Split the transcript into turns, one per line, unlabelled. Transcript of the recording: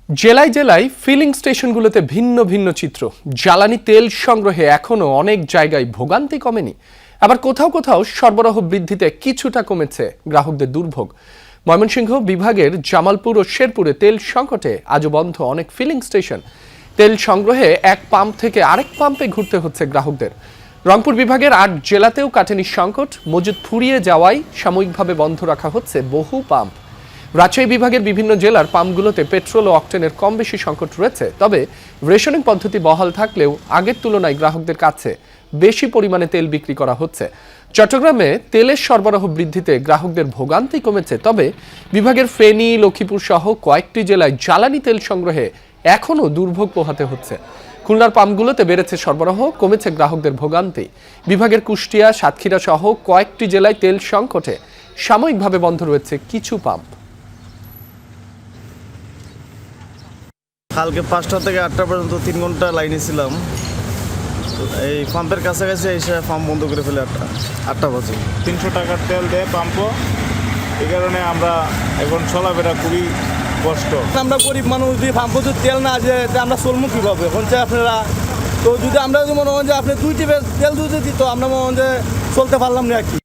জেলায় জেলায় ফিলিং স্টেশনগুলোতে ভিন্ন ভিন্ন চিত্র। জ্বালানি তেল সংগ্রহে এখনো অনেক জায়গায় ভোগান্তি কমেনি, আবার কোথাও কোথাও সরবরাহ বৃদ্ধিতে কিছুটা কমেছে গ্রাহকদের দুর্ভোগ। ময়মনসিংহ বিভাগের জামালপুর ও শেরপুরে তেল সংকটে আজও বন্ধ অনেক ফিলিং স্টেশন। তেল সংগ্রহে এক পাম্প থেকে আরেক পাম্পে ঘুরতে হচ্ছে গ্রাহকদের। রংপুর বিভাগের ৮ জেলাতেও কাটেনি সংকট, মজুদ ফুরিয়ে যাওয়ায় সাময়িকভাবে বন্ধ রাখা হচ্ছে বহু পাম্প। রাজশাহী বিভাগের বিভিন্ন জেলার পাম্পগুলোতে পেট্রোল ও অকটেনের কম বেশি সংকট রয়েছে, তবে রেশনিং পদ্ধতি বহাল থাকলেও আগের তুলনায় গ্রাহকদের কাছে বেশি পরিমাণে তেল বিক্রি করা হচ্ছে। চট্টগ্রামে তেলের সরবরাহ বৃদ্ধিতে গ্রাহকদের ভোগান্তি কমেছে, তবে বিভাগের ফেনী, লক্ষ্মীপুর সহ কয়েকটি জেলায় জ্বালানি তেল সংগ্রহে এখনও দুর্ভোগ পোহাতে হচ্ছে। খুলনার পাম্পগুলোতে বেড়েছে সরবরাহ, কমেছে গ্রাহকদের ভোগান্তি। বিভাগের কুষ্টিয়া, সাতক্ষীরা সহ কয়েকটি জেলায় তেল সংকটে সাময়িকভাবে বন্ধ রয়েছে কিছু পাম্প।
কালকে 5টা থেকে 8টা পর্যন্ত 3 ঘন্টা লাইনে ছিলাম। এই পাম্পের কাছাকাছি এসে পাম্প বন্ধ করে ফেলে 8টা বাজে।
300 টাকার তেল দেয় পাম্পও, এই কারণে আমরা এখন চলাফেরা খুবই কষ্ট।
আমরা গরিব মানুষ, যদি পাম্পে যদি তেল না আছে আমরা চলবো কীভাবে? বলছে আপনারা তো যদি আমরা যদি মনে হয় যে আপনি 2 টিপের তেল যদি দিত আমরা মনে হয় যে চলতে পারলাম না আর কি।